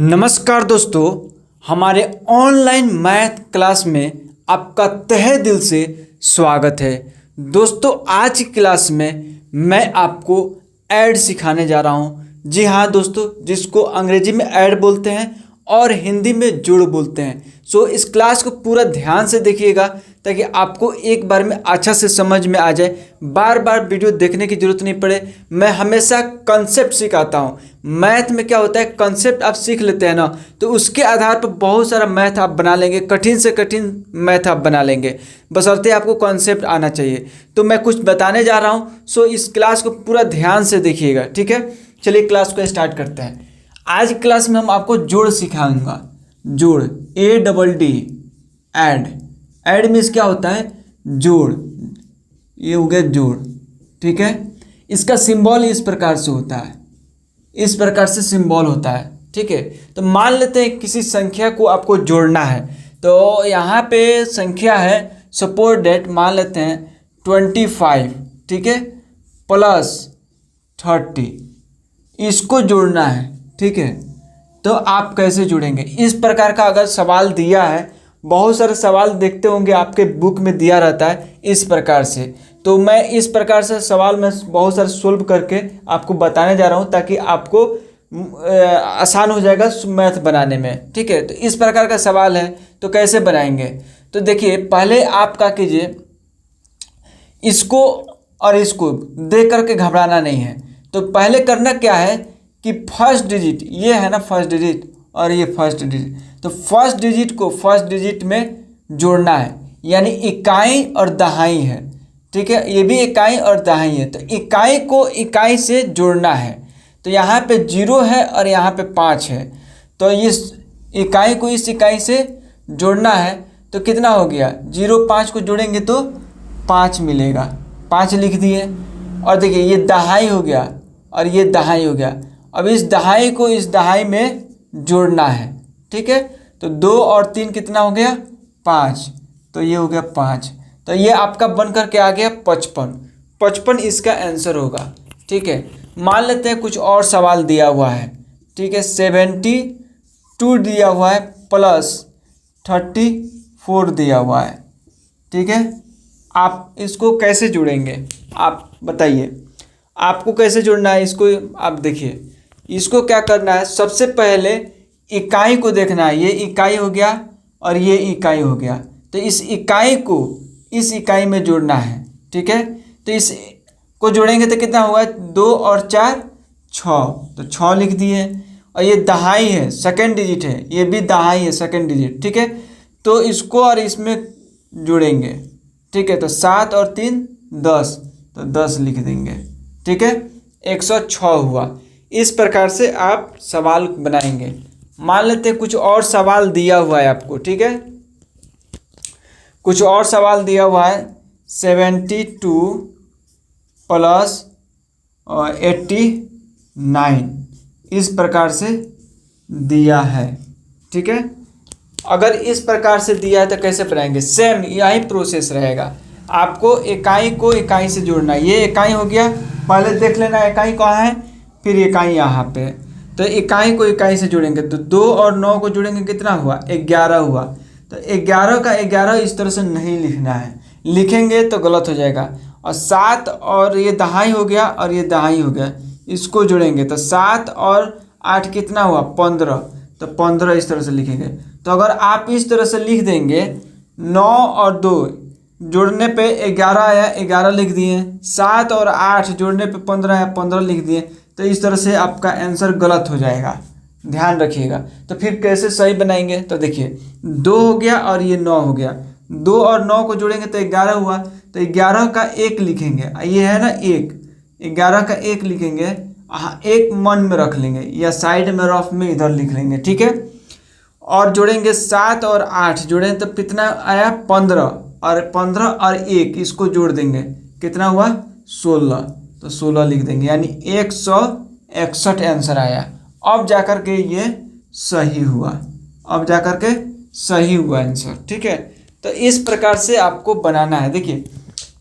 नमस्कार दोस्तों, हमारे ऑनलाइन मैथ क्लास में आपका तहे दिल से स्वागत है। दोस्तों, आज की क्लास में मैं आपको ऐड सिखाने जा रहा हूं। जी हाँ दोस्तों, जिसको अंग्रेजी में ऐड बोलते हैं और हिंदी में जोड़ बोलते हैं। सो इस क्लास को पूरा ध्यान से देखिएगा ताकि आपको एक बार में अच्छा से समझ में आ जाए, बार बार वीडियो देखने की ज़रूरत नहीं पड़े। मैं हमेशा कंसेप्ट सिखाता हूँ। मैथ में क्या होता है, कंसेप्ट आप सीख लेते हैं ना, तो उसके आधार पर बहुत सारा मैथ आप बना लेंगे, कठिन से कठिन मैथ आप बना लेंगे, बशर्ते आपको कंसेप्ट आना चाहिए। तो मैं कुछ बताने जा रहा हूँ, सो इस क्लास को पूरा ध्यान से देखिएगा, ठीक है। चलिए क्लास को स्टार्ट करते हैं। आज क्लास में हम आपको जोड़ सिखाऊंगा। जोड़, ADD, ऐड मीन्स क्या होता है, जोड़। ये हो गया जोड़, ठीक है। इसका सिंबल इस प्रकार से होता है, इस प्रकार से सिंबल होता है, ठीक है। तो मान लेते हैं किसी संख्या को आपको जोड़ना है, तो यहाँ पे संख्या है, सपोज डेट मान लेते हैं 25, ठीक है, प्लस 30, इसको जोड़ना है, ठीक है। तो आप कैसे जुड़ेंगे, इस प्रकार का अगर सवाल दिया है, बहुत सारे सवाल देखते होंगे आपके बुक में दिया रहता है इस प्रकार से। तो मैं इस प्रकार से सवाल में बहुत सारे सोल्व करके आपको बताने जा रहा हूँ ताकि आपको आसान हो जाएगा मैथ बनाने में, ठीक है। तो इस प्रकार का सवाल है, तो कैसे बनाएंगे, तो देखिए पहले आप क्या कीजिए, इसको और इसको देख करके घबराना नहीं है। तो पहले करना क्या है कि फर्स्ट डिजिट, ये है ना फर्स्ट डिजिट और ये फर्स्ट डिजिट, तो फर्स्ट डिजिट को फर्स्ट डिजिट में जोड़ना है, यानी इकाई और दहाई है, ठीक है। ये भी इकाई और दहाई है, तो इकाई को इकाई से जोड़ना है। तो यहाँ पे 0 है और यहाँ पे 5 है, तो इस इकाई को इस इकाई से जोड़ना है। तो कितना हो गया, 0 5 को जोड़ेंगे तो 5 मिलेगा, 5 लिख दिए। और देखिए ये दहाई हो गया और ये दहाई हो गया। अब इस दहाई को इस दहाई में जोड़ना है, ठीक है। तो 2 और 3 कितना हो गया, 5, तो ये हो गया 5। तो ये आपका बन करके आ गया 55 इसका आंसर होगा, ठीक है। मान लेते हैं कुछ और सवाल दिया हुआ है, ठीक है। 72 दिया हुआ है प्लस 34 दिया हुआ है, ठीक है। आप इसको कैसे जोड़ेंगे, आप बताइए, आपको कैसे जोड़ना है इसको। आप देखिए, इसको क्या करना है, सबसे पहले इकाई को देखना है। ये इकाई हो गया और ये इकाई हो गया, तो इस इकाई को इस इकाई में जोड़ना है, ठीक है। तो इस को जोड़ेंगे तो कितना होगा, 2 और 4 6, तो 6 लिख दिए। और ये दहाई है, सेकंड डिजिट है, ये भी दहाई है सेकंड डिजिट, ठीक है। तो इसको और इसमें जोड़ेंगे, ठीक है। तो 7 और 3 10, तो 10 लिख देंगे, ठीक है। 106 हुआ। इस प्रकार से आप सवाल बनाएंगे। मान लेते हैं कुछ और सवाल दिया हुआ है आपको, ठीक है। कुछ और सवाल दिया हुआ है, 72 प्लस 89, इस प्रकार से दिया है, ठीक है। अगर इस प्रकार से दिया है तो कैसे बनाएंगे, सेम यही प्रोसेस रहेगा। आपको इकाई को इकाई से जोड़ना है। ये इकाई हो गया, पहले देख लेना इकाई कहाँ है, फिर इकाई यहाँ पे। तो इकाई को इकाई से जोड़ेंगे, तो 2 और 9 को जोड़ेंगे कितना हुआ, 11 हुआ। तो 11 का 11 इस तरह से नहीं लिखना है, लिखेंगे तो गलत हो जाएगा। और 7 और ये दहाई हो गया और ये दहाई हो गया, इसको जोड़ेंगे तो 7 और 8 कितना हुआ, 15, तो 15 इस तरह से लिखेंगे। तो अगर आप इस तरह से लिख देंगे, 9 और 2 जोड़ने पे 11 आया, 11 लिख दिए। 7 और 8 जोड़ने पे 15 आया, 15 लिख दिए। तो इस तरह से आपका आंसर गलत हो जाएगा, ध्यान रखिएगा। तो फिर कैसे सही बनाएंगे, तो देखिए 2 हो गया और ये 9 हो गया, 2 और 9 को जोड़ेंगे तो 11 हुआ। तो 11 का 1 लिखेंगे, ये है ना 1, 11 का 1 लिखेंगे, एक मन में रख लेंगे या साइड में रफ में इधर लिख लेंगे, ठीक है। और जोड़ेंगे 7 और 8 जोड़ें तो कितना आया, 15, और 15 और 1 इसको जोड़ देंगे, कितना हुआ, 16, तो 16 लिख देंगे, यानी 161 आंसर आया। अब जाकर के ये सही हुआ, अब जाकर के सही हुआ आंसर, ठीक है। तो इस प्रकार से आपको बनाना है। देखिए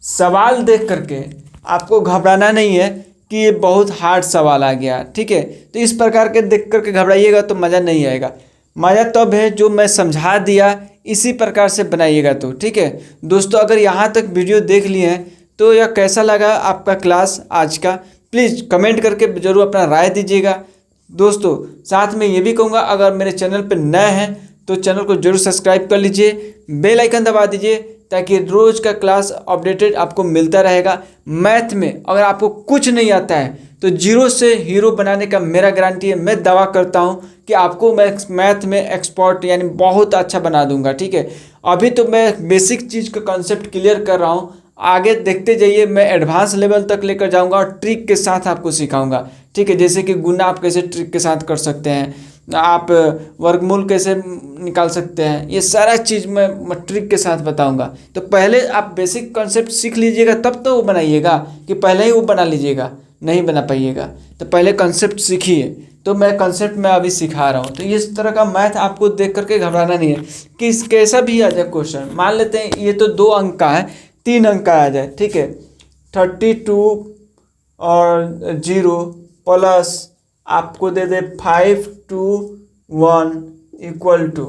सवाल देख करके आपको घबराना नहीं है, कि ये बहुत हार्ड सवाल आ गया, ठीक है। तो इस प्रकार के देख करके घबराइएगा तो मज़ा नहीं आएगा। मज़ा तब है जो मैं समझा दिया इसी प्रकार से बनाइएगा तो, ठीक है। दोस्तों अगर यहाँ तक वीडियो देख लिए हैं तो यह कैसा लगा आपका क्लास आज का, प्लीज़ कमेंट करके ज़रूर अपना राय दीजिएगा। दोस्तों साथ में ये भी कहूँगा, अगर मेरे चैनल पर नए हैं तो चैनल को जरूर सब्सक्राइब कर लीजिए, बेल आइकन दबा दीजिए ताकि रोज़ का क्लास अपडेटेड आपको मिलता रहेगा। मैथ में अगर आपको कुछ नहीं आता है तो जीरो से हीरो बनाने का मेरा गारंटी है। मैं दावा करता हूँ कि आपको मैं मैथ में एक्सपर्ट यानी बहुत अच्छा बना दूंगा, ठीक है। अभी तो मैं बेसिक चीज़ का कॉन्सेप्ट क्लियर कर रहा हूँ, आगे देखते जाइए मैं एडवांस लेवल तक लेकर जाऊंगा और ट्रिक के साथ आपको सिखाऊंगा, ठीक है। जैसे कि गुना आप कैसे ट्रिक के साथ कर सकते हैं, आप वर्गमूल कैसे निकाल सकते हैं, ये सारा चीज़ मैं ट्रिक के साथ बताऊंगा। तो पहले आप बेसिक कॉन्सेप्ट सीख लीजिएगा तब तो वो बनाइएगा, कि पहले ही वो बना लीजिएगा नहीं बना पाइएगा। तो पहले कॉन्सेप्ट सीखिए, तो मैं कॉन्सेप्ट में अभी सिखा रहा हूँ। तो इस तरह का मैथ आपको देख करके घबराना नहीं है कि कैसा भी आ जाए क्वेश्चन। मान लेते हैं ये तो 2 अंक का है, 3 अंक का आ जाए, ठीक है। 32 और 0 प्लस आपको दे दे 5 2 1 इक्वल टू,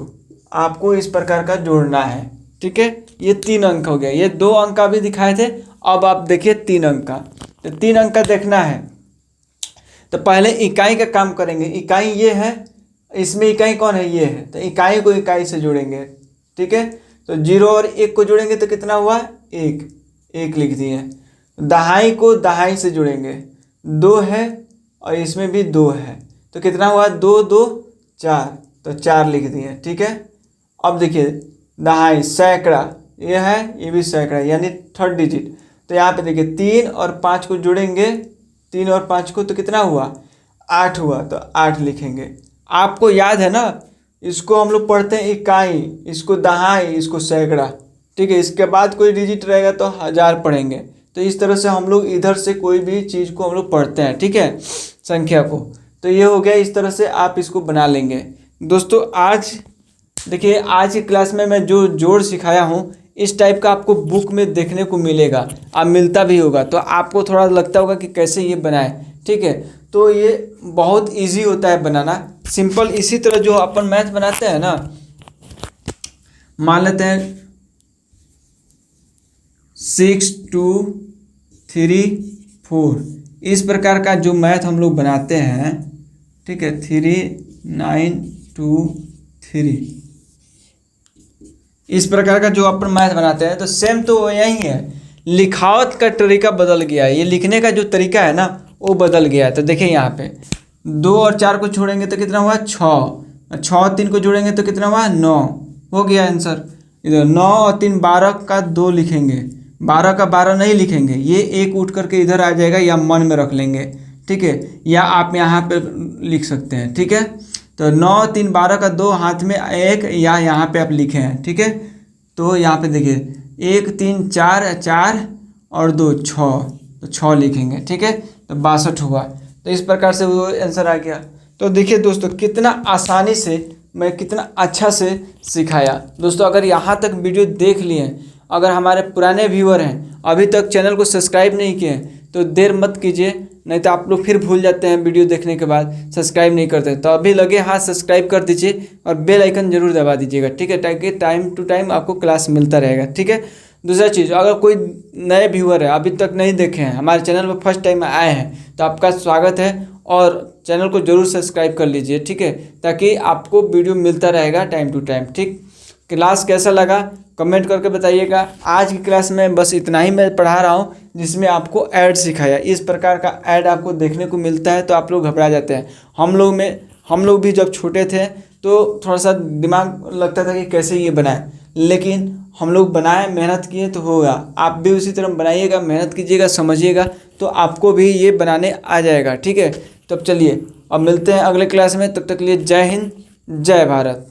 आपको इस प्रकार का जोड़ना है, ठीक है। ये 3 अंक हो गया, ये 2 अंक का भी दिखाए थे, अब आप देखिए 3 अंक का। तो 3 अंक का देखना है तो पहले इकाई का काम करेंगे। इकाई ये है, इसमें इकाई कौन है, ये है। तो इकाई को इकाई से जोड़ेंगे, ठीक है। तो 0 और 1 को जोड़ेंगे तो कितना हुआ, 1 लिख दिए। दहाई को दहाई से जोड़ेंगे, 2 है और इसमें भी 2 है, तो कितना हुआ, 2 2 4, तो 4 लिख दिए, ठीक है। अब देखिए दहाई सैकड़ा, ये है, ये भी सैकड़ा यानी 3rd डिजिट। तो यहाँ पे देखिए 3 और 5 को जोड़ेंगे, 3 और 5 को, तो कितना हुआ, 8 हुआ, तो 8 लिखेंगे। आपको याद है ना, इसको हम लोग पढ़ते हैं इकाई, इसको दहाई, इसको सैकड़ा, ठीक है। इसके बाद कोई डिजिट रहेगा तो 1000 पढ़ेंगे। तो इस तरह से हम लोग इधर से कोई भी चीज़ को हम लोग पढ़ते हैं, ठीक है, संख्या को। तो ये हो गया, इस तरह से आप इसको बना लेंगे। दोस्तों आज देखिए, आज की क्लास में मैं जो जोड़ सिखाया हूँ इस टाइप का आपको बुक में देखने को मिलेगा, आप मिलता भी होगा, तो आपको थोड़ा लगता होगा कि कैसे ये बनाए, ठीक है। तो ये बहुत इजी होता है बनाना, सिंपल। इसी तरह जो अपन मैथ बनाते हैं ना, मान लेते हैं 6 2 3 4, इस प्रकार का जो मैथ हम लोग बनाते हैं, ठीक है। 3 9 2 3, इस प्रकार का जो अपन मैथ बनाते हैं, तो सेम तो यही है, लिखावट का तरीका बदल गया है। ये लिखने का जो तरीका है ना वो बदल गया है। तो देखिए यहाँ पे 2 और 4 को छोड़ेंगे तो कितना हुआ, 6, 6 और 3 को जोड़ेंगे तो कितना हुआ, 9, हो गया आंसर। इधर 9 और 3 12 का 2 लिखेंगे, 12 का 12 नहीं लिखेंगे, ये 1 उठ करके इधर आ जाएगा, या मन में रख लेंगे, ठीक है, या आप यहाँ पे लिख सकते हैं, ठीक है। तो 9 3 12 का 2 हाथ में 1, या यहाँ पे आप लिखे हैं, ठीक है। तो यहाँ पे देखिए 1 3 4 4 और 2 6, तो 6 लिखेंगे, ठीक है। तो 62 हुआ। तो इस प्रकार से वो आंसर आ गया। तो देखिए दोस्तों कितना आसानी से मैं कितना अच्छा से सिखाया। दोस्तों अगर यहाँ तक वीडियो देख लिए, अगर हमारे पुराने व्यूअर हैं अभी तक चैनल को सब्सक्राइब नहीं किए तो देर मत कीजिए, नहीं तो आप लोग फिर भूल जाते हैं वीडियो देखने के बाद सब्सक्राइब नहीं करते। तो अभी लगे हाथ सब्सक्राइब कर दीजिए और बेल आइकन जरूर दबा दीजिएगा, ठीक है, ताकि टाइम टू टाइम आपको क्लास मिलता रहेगा, ठीक है। दूसरा चीज़, अगर कोई नए व्यूअर है अभी तक नहीं देखे हैं, हमारे चैनल पर फर्स्ट टाइम आए हैं, तो आपका स्वागत है और चैनल को जरूर सब्सक्राइब कर लीजिए, ठीक है, ताकि आपको वीडियो मिलता रहेगा टाइम टू टाइम, ठीक। क्लास कैसा लगा कमेंट करके बताइएगा। आज की क्लास में बस इतना ही मैं पढ़ा रहा हूँ, जिसमें आपको ऐड सिखाया। इस प्रकार का ऐड आपको देखने को मिलता है तो आप लोग घबरा जाते हैं। हम लोग भी जब छोटे थे तो थोड़ा सा दिमाग लगता था कि कैसे ये बनाएं, लेकिन हम लोग बनाए, मेहनत किए तो होगा। आप भी उसी तरह बनाइएगा, मेहनत कीजिएगा, समझिएगा, तो आपको भी ये बनाने आ जाएगा, ठीक है। तब चलिए अब मिलते हैं अगले क्लास में, तब तक के लिए जय हिंद जय भारत।